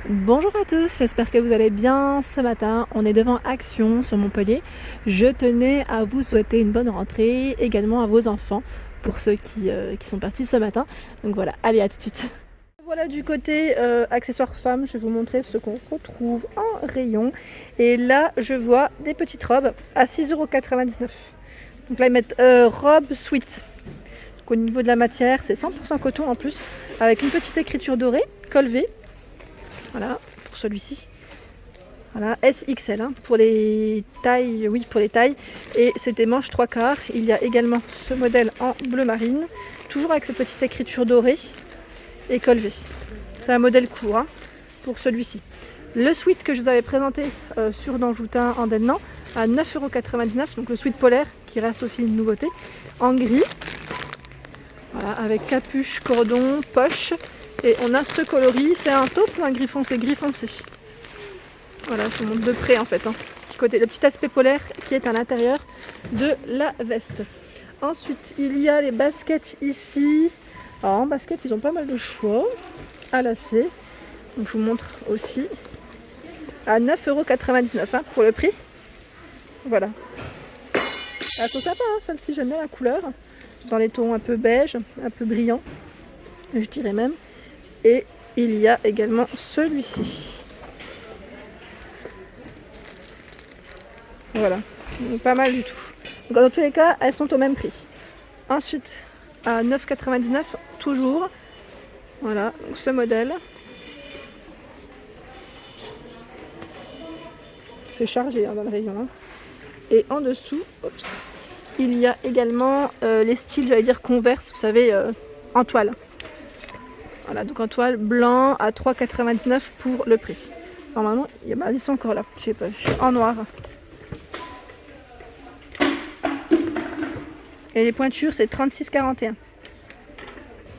Bonjour à tous, j'espère que vous allez bien. Ce matin, on est devant Action sur Montpellier. Je tenais à vous souhaiter une bonne rentrée, également à vos enfants, pour ceux qui sont partis ce matin. Donc voilà, allez, à tout de suite. Voilà du côté accessoires femmes, je vais vous montrer ce qu'on retrouve en rayon. Et là, je vois des petites robes à 6,99 €. Donc là, ils mettent robe sweat. Donc au niveau de la matière, c'est 100% coton en plus, avec une petite écriture dorée, col V. Voilà, pour celui-ci. Voilà, SXL pour les tailles, oui pour les tailles. Et c'est des manches 3/4. Il y a également ce modèle en bleu marine, toujours avec cette petite écriture dorée et col V. C'est un modèle court pour celui-ci. Le sweat que je vous avais présenté sur Danjoutin en Delnan à 9,99 €, donc le sweat polaire qui reste aussi une nouveauté, en gris. Voilà, avec capuche, cordon, poche. Et on a ce coloris, c'est un taupe ou un gris foncé? Gris foncé. Voilà, je vous montre de près en fait. Le petit aspect polaire qui est à l'intérieur de la veste. Ensuite, il y a les baskets ici. Alors en basket, ils ont pas mal de choix à lacets. Donc je vous montre aussi à 9,99 € pour le prix. Voilà. Elles sont sympas, celle-ci, j'aime bien la couleur. Dans les tons un peu beige, un peu brillant, je dirais même. Et il y a également celui-ci. Voilà, donc pas mal du tout. Donc dans tous les cas, elles sont au même prix. Ensuite, à 9,99 € toujours. Voilà, donc ce modèle. C'est chargé dans le rayon. Et en dessous, il y a également les styles, j'allais dire Converse, vous savez, en toile. Voilà, donc en toile blanc à 3,99 € pour le prix. Normalement, ils sont encore là, je sais pas, en noir. Et les pointures, c'est 36,41 €.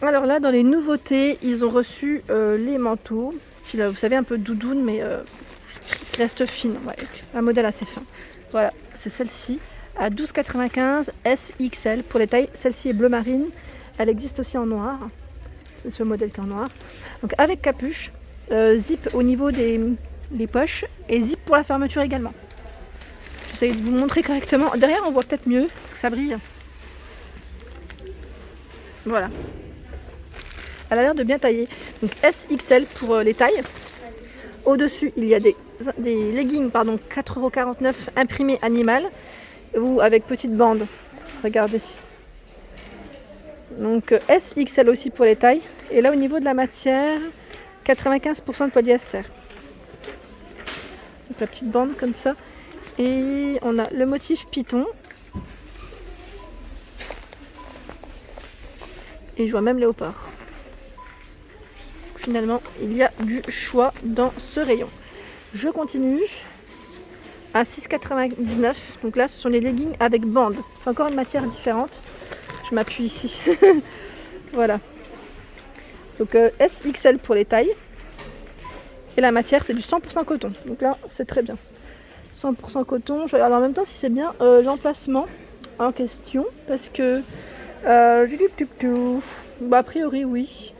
Alors là, dans les nouveautés, ils ont reçu les manteaux, style, vous savez, un peu doudoune, mais qui reste fine, ouais, un modèle assez fin. Voilà, c'est celle-ci, à 12,95 € SXL pour les tailles. Celle-ci est bleu marine, elle existe aussi en noir. C'est ce modèle qui est en noir. Donc avec capuche, zip au niveau des poches et zip pour la fermeture également. J'essaie de vous montrer correctement. Derrière, on voit peut-être mieux parce que ça brille. Voilà. Elle a l'air de bien tailler. Donc SXL pour les tailles. Au-dessus, il y a des leggings 4,49 € imprimés animal ou avec petite bande. Regardez. Donc SXL aussi pour les tailles. Et là au niveau de la matière, 95% de polyester. Donc la petite bande comme ça. Et on a le motif python. Et je vois même léopard. Finalement, il y a du choix dans ce rayon. Je continue à 6,99 €. Donc là, ce sont les leggings avec bande. C'est encore une matière différente. Je m'appuie ici. Voilà. Donc SXL pour les tailles. Et la matière, c'est du 100% coton. Donc là, c'est très bien. 100% coton. Je regarde en même temps si c'est bien l'emplacement en question. Parce que... a priori, oui.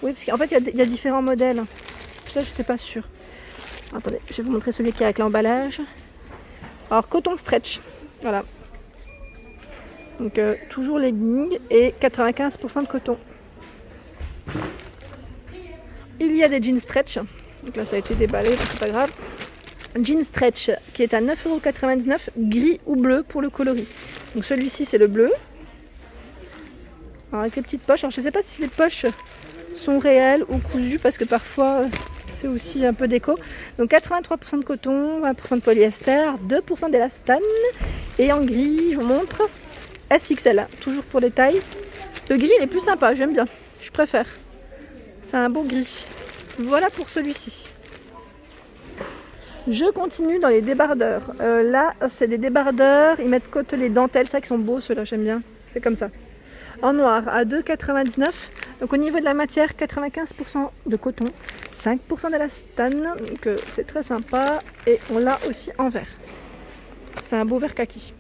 Oui, parce qu'en fait, il y a différents modèles. Ça, je n'étais pas sûre. Attendez, je vais vous montrer celui qui est avec l'emballage. Alors, coton stretch. Voilà. Donc, toujours leggings et 95% de coton. Il y a des jeans stretch. Donc là, ça a été déballé, donc c'est pas grave. Jean stretch qui est à 9,99 €, gris ou bleu pour le coloris. Donc, celui-ci, c'est le bleu. Alors, avec les petites poches. Alors, je ne sais pas si les poches sont réelles ou cousues parce que parfois c'est aussi un peu déco. Donc 83% de coton, 20% de polyester, 2% d'élastane et en gris, je vous montre SXL, toujours pour les tailles. Le gris il est plus sympa, j'aime bien, je préfère. C'est un beau gris. Voilà pour celui-ci. Je continue dans les débardeurs. Là, c'est des débardeurs, ils mettent côtelés dentelle, c'est vrai qu'ils sont beaux ceux-là, j'aime bien. C'est comme ça. En noir à 2,99 €. Donc au niveau de la matière, 95% de coton, 5% d'élastane, donc c'est très sympa. Et on l'a aussi en vert. C'est un beau vert kaki.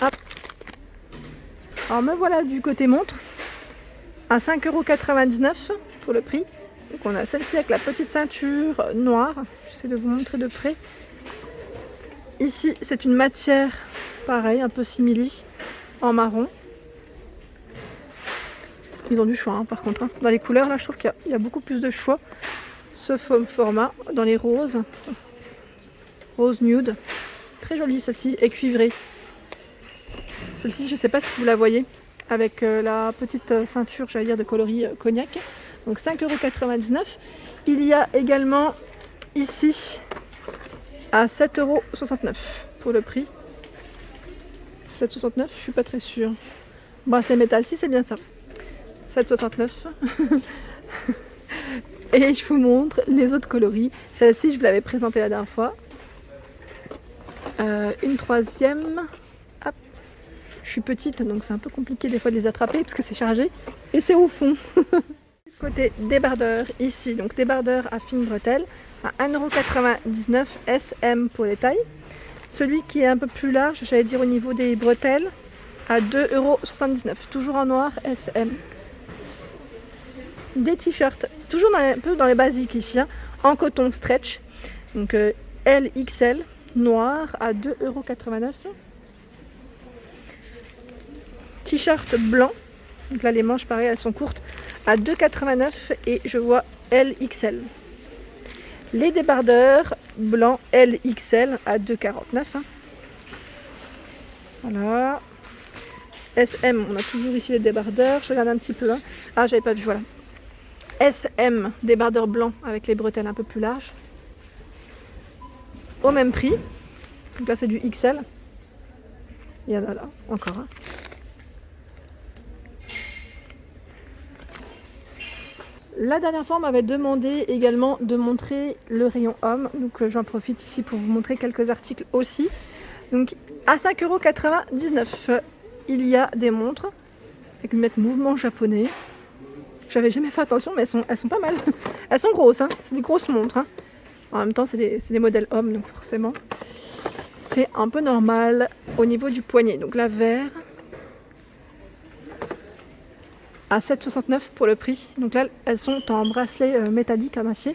Hop. Alors me voilà du côté montre, à 5,99 € pour le prix. Donc on a celle-ci avec la petite ceinture noire. J'essaie de vous montrer de près. Ici, c'est une matière, pareil, un peu simili, en marron. Ils ont du choix, hein, par contre. Hein. Dans les couleurs, là, je trouve qu'il y a beaucoup plus de choix. Ce format, dans les roses. Rose nude. Très jolie, celle-ci, et cuivrée. Celle-ci, je ne sais pas si vous la voyez, avec la petite ceinture, j'allais dire, de coloris cognac. Donc 5,99 €. Il y a également ici à 7,69 € pour le prix. 7,69 €, je suis pas très sûre. Bracelet métal, si c'est bien ça. 7,69 €. Et je vous montre les autres coloris. Celle-ci, je vous l'avais présentée la dernière fois. Une troisième. Hop. Je suis petite, donc c'est un peu compliqué des fois de les attraper parce que c'est chargé. Et c'est au fond. Côté débardeur, ici, donc débardeur à fine bretelle à 1,99 € SM pour les tailles. Celui qui est un peu plus large, j'allais dire au niveau des bretelles, à 2,79 €, toujours en noir SM. Des t-shirts, toujours un peu dans les basiques ici, hein, en coton stretch, donc LXL, noir à 2,89 €. T-shirt blanc, donc là les manches pareil elles sont courtes, à 2,89 € et je vois LXL. Les débardeurs blancs LXL à 2,49 €. Hein. Voilà. SM, on a toujours ici les débardeurs. Je regarde un petit peu. Hein. Ah, j'avais pas vu, voilà. SM, débardeur blanc avec les bretelles un peu plus larges. Au même prix. Donc là, c'est du XL. Il y en a là, encore un. La dernière fois, on m'avait demandé également de montrer le rayon homme. Donc j'en profite ici pour vous montrer quelques articles aussi. Donc à 5,99 €, il y a des montres avec une mouvement japonais. J'avais jamais fait attention, mais elles sont pas mal. Elles sont grosses, hein. C'est des grosses montres. Hein. En même temps, c'est des modèles hommes, donc forcément, c'est un peu normal au niveau du poignet. Donc la vert à 7,69 € pour le prix. Donc là, elles sont en bracelet métallique en acier.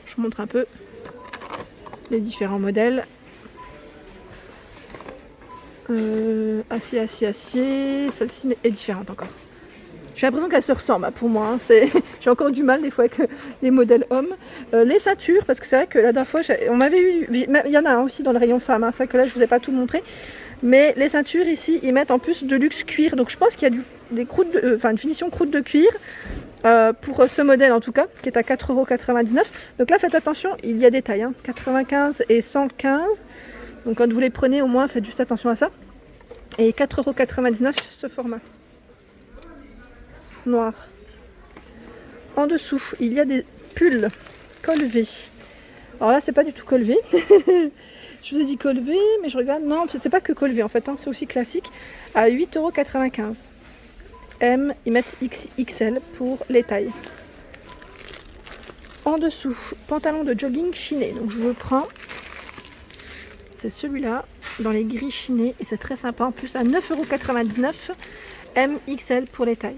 Je vous montre un peu les différents modèles. Acier, acier, acier. Celle-ci est différente encore. J'ai l'impression qu'elle se ressemble pour moi. Hein. J'ai encore du mal des fois avec les modèles hommes. Les ceintures, parce que c'est vrai que la dernière fois, on m'avait eu. Il y en a un aussi dans le rayon femme. Hein. C'est vrai que là, je ne vous ai pas tout montré. Mais les ceintures ici, ils mettent en plus de luxe cuir. Donc je pense qu'il y a des croûtes une finition croûte de cuir. Pour ce modèle en tout cas, qui est à 4,99 €. Donc là, faites attention, il y a des tailles. Hein. 95 et 115. Donc quand vous les prenez, au moins, faites juste attention à ça. Et 4,99 € ce format. Noir. En dessous, il y a des pulls col V. Alors là, c'est pas du tout col V. Je vous ai dit col V, mais je regarde. Non, c'est pas que col V en fait, hein, c'est aussi classique. À 8,95 €. M, ils mettent XXL pour les tailles. En dessous, pantalon de jogging chiné. Donc je vous le prends. C'est celui-là, dans les gris chinés. Et c'est très sympa. En plus, à 9,99 €. MXL pour les tailles.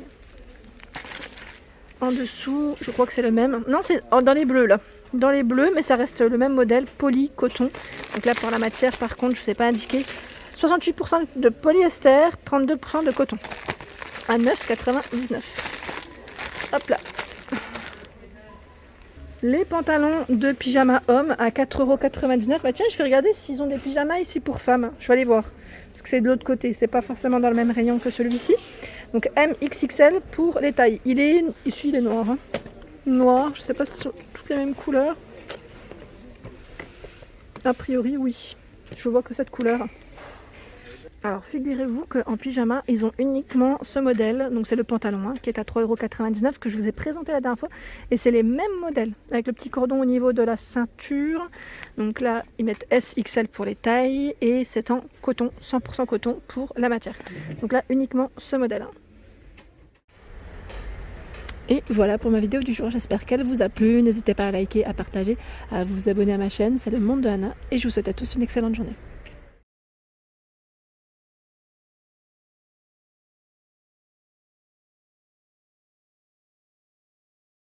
En dessous, je crois que c'est le même. Non, c'est dans les bleus là. Dans les bleus, mais ça reste le même modèle, poly coton. Donc là, pour la matière, par contre, je ne sais pas indiquer. 68% de polyester, 32% de coton. À 9,99 €. Hop là. Les pantalons de pyjama homme à 4,99 €. Bah tiens, je vais regarder s'ils ont des pyjamas ici pour femmes. Je vais aller voir. Parce que c'est de l'autre côté. C'est pas forcément dans le même rayon que celui-ci. Donc MXXL pour les tailles. Ici, il est noir. Hein. Noir, je sais pas si ce sont toutes les mêmes couleurs. A priori, oui. Je vois que cette couleur. Alors, figurez-vous qu'en pyjama, ils ont uniquement ce modèle. Donc, c'est le pantalon hein, qui est à 3,99 € que je vous ai présenté la dernière fois. Et c'est les mêmes modèles avec le petit cordon au niveau de la ceinture. Donc là, ils mettent SXL pour les tailles et c'est en coton, 100% coton pour la matière. Donc là, uniquement ce modèle. Et voilà pour ma vidéo du jour, j'espère qu'elle vous a plu. N'hésitez pas à liker, à partager, à vous abonner à ma chaîne. C'est le monde de Anna et je vous souhaite à tous une excellente journée.